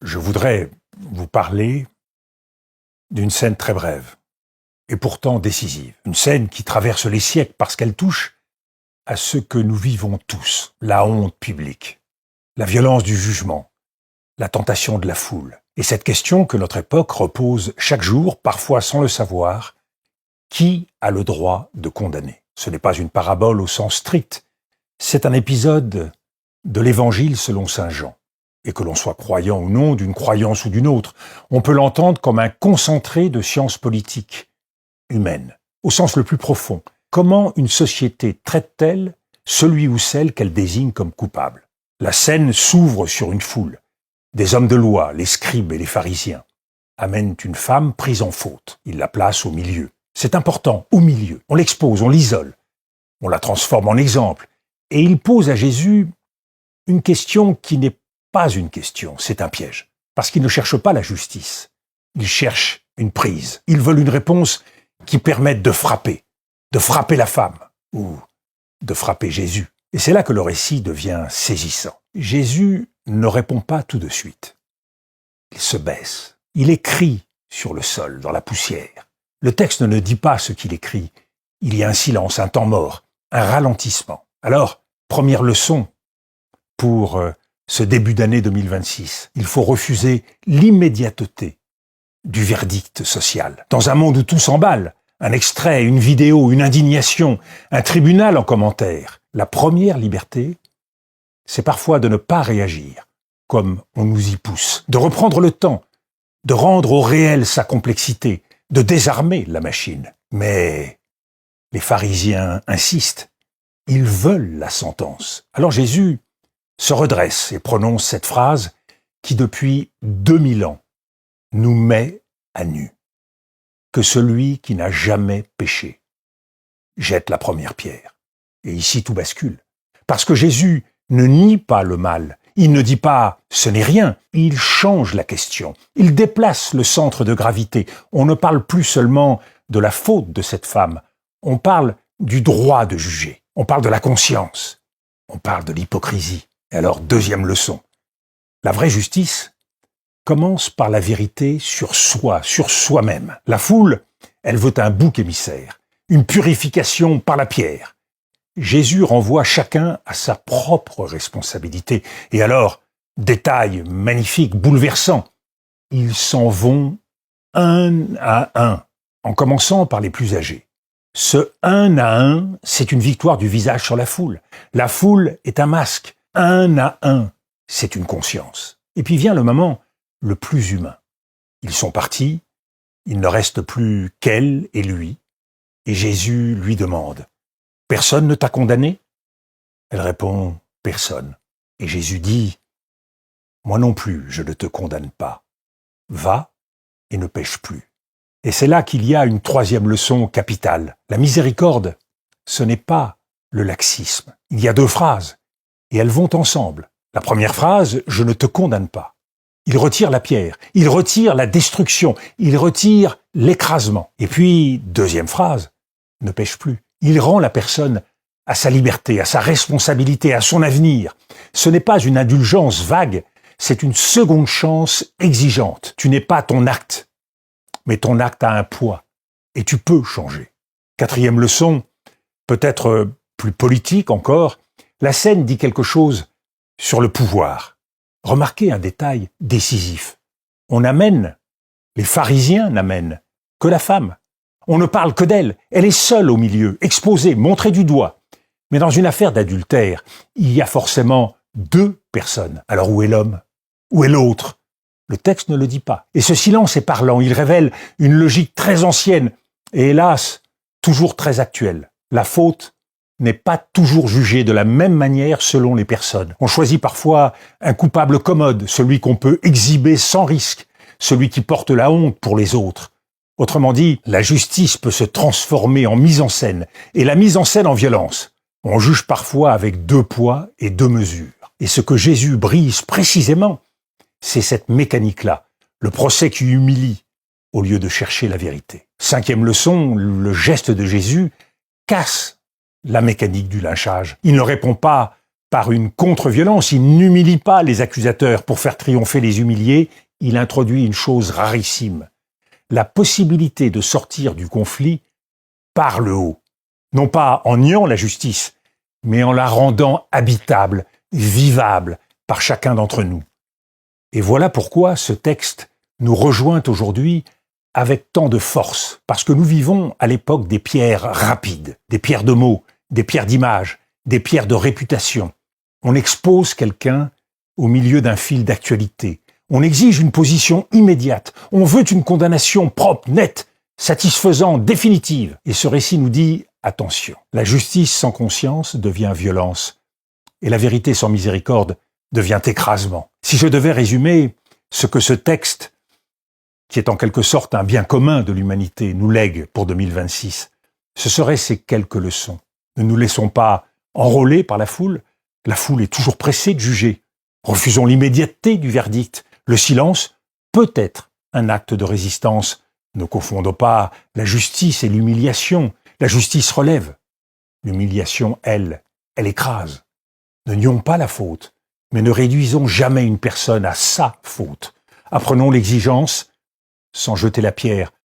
Je voudrais vous parler d'une scène très brève et pourtant décisive. Une scène qui traverse les siècles parce qu'elle touche à ce que nous vivons tous. La honte publique, la violence du jugement, la tentation de la foule. Et cette question que notre époque repose chaque jour, parfois sans le savoir, qui a le droit de condamner? Ce n'est pas une parabole au sens strict, c'est un épisode de l'Évangile selon saint Jean. Et que l'on soit croyant ou non, d'une croyance ou d'une autre, on peut l'entendre comme un concentré de sciences politiques humaines, au sens le plus profond. Comment une société traite-t-elle celui ou celle qu'elle désigne comme coupable? La scène s'ouvre sur une foule. Des hommes de loi, les scribes et les pharisiens, amènent une femme prise en faute. Ils la placent au milieu. C'est important, au milieu. On l'expose, on l'isole. On la transforme en exemple. Et ils posent à Jésus une question qui n'est pas une question, c'est un piège. Parce qu'ils ne cherchent pas la justice. Ils cherchent une prise. Ils veulent une réponse qui permette de frapper la femme, ou de frapper Jésus. Et c'est là que le récit devient saisissant. Jésus ne répond pas tout de suite. Il se baisse. Il écrit sur le sol, dans la poussière. Le texte ne dit pas ce qu'il écrit. Il y a un silence, un temps mort, un ralentissement. Alors, première leçon pour ce début d'année 2026. Il faut refuser l'immédiateté du verdict social. Dans un monde où tout s'emballe, un extrait, une vidéo, une indignation, un tribunal en commentaire, la première liberté, c'est parfois de ne pas réagir comme on nous y pousse, de reprendre le temps, de rendre au réel sa complexité, de désarmer la machine. Mais les pharisiens insistent, ils veulent la sentence. Alors Jésus se redresse et prononce cette phrase qui, depuis 2000 ans, nous met à nu. Que celui qui n'a jamais péché jette la première pierre. Et ici, tout bascule. Parce que Jésus ne nie pas le mal. Il ne dit pas « ce n'est rien ». Il change la question. Il déplace le centre de gravité. On ne parle plus seulement de la faute de cette femme. On parle du droit de juger. On parle de la conscience. On parle de l'hypocrisie. Et alors, deuxième leçon. La vraie justice commence par la vérité sur soi, sur soi-même. La foule, elle veut un bouc émissaire, une purification par la pierre. Jésus renvoie chacun à sa propre responsabilité. Et alors, détail magnifique, bouleversant, ils s'en vont un à un, en commençant par les plus âgés. Ce un à un, c'est une victoire du visage sur la foule. La foule est un masque. Un à un, c'est une conscience. Et puis vient le moment le plus humain. Ils sont partis, il ne reste plus qu'elle et lui, et Jésus lui demande « Personne ne t'a condamné ?» Elle répond « Personne. » Et Jésus dit « Moi non plus, je ne te condamne pas. Va et ne pêche plus. » Et c'est là qu'il y a une troisième leçon capitale. La miséricorde, ce n'est pas le laxisme. Il y a deux phrases. Et elles vont ensemble. La première phrase, « Je ne te condamne pas ». Il retire la pierre, il retire la destruction, il retire l'écrasement. Et puis, deuxième phrase, « Ne pêche plus ». Il rend la personne à sa liberté, à sa responsabilité, à son avenir. Ce n'est pas une indulgence vague, c'est une seconde chance exigeante. Tu n'es pas ton acte, mais ton acte a un poids, et tu peux changer. Quatrième leçon, peut-être plus politique encore, la scène dit quelque chose sur le pouvoir. Remarquez un détail décisif. Les pharisiens n'amènent que la femme. On ne parle que d'elle. Elle est seule au milieu, exposée, montrée du doigt. Mais dans une affaire d'adultère, il y a forcément deux personnes. Alors où est l'homme? Où est l'autre? Le texte ne le dit pas. Et ce silence est parlant. Il révèle une logique très ancienne et hélas, toujours très actuelle. La faute n'est pas toujours jugé de la même manière selon les personnes. On choisit parfois un coupable commode, celui qu'on peut exhiber sans risque, celui qui porte la honte pour les autres. Autrement dit, la justice peut se transformer en mise en scène, et la mise en scène en violence. On juge parfois avec deux poids et deux mesures. Et ce que Jésus brise précisément, c'est cette mécanique-là, le procès qui humilie au lieu de chercher la vérité. Cinquième leçon, le geste de Jésus casse la mécanique du lynchage. Il ne répond pas par une contre-violence. Il n'humilie pas les accusateurs pour faire triompher les humiliés. Il introduit une chose rarissime, la possibilité de sortir du conflit par le haut. Non pas en niant la justice, mais en la rendant habitable, vivable par chacun d'entre nous. Et voilà pourquoi ce texte nous rejoint aujourd'hui avec tant de force, parce que nous vivons à l'époque des pierres rapides, des pierres de mots, des pierres d'image, des pierres de réputation. On expose quelqu'un au milieu d'un fil d'actualité. On exige une position immédiate. On veut une condamnation propre, nette, satisfaisante, définitive. Et ce récit nous dit « Attention, la justice sans conscience devient violence, et la vérité sans miséricorde devient écrasement. » Si je devais résumer ce que ce texte, qui est en quelque sorte un bien commun de l'humanité, nous lègue pour 2026, ce seraient ces quelques leçons. Ne nous laissons pas enrôler par la foule. La foule est toujours pressée de juger. Refusons l'immédiateté du verdict. Le silence peut être un acte de résistance. Ne confondons pas la justice et l'humiliation. La justice relève. L'humiliation, elle écrase. Ne nions pas la faute, mais ne réduisons jamais une personne à sa faute. Apprenons l'exigence sans jeter la pierre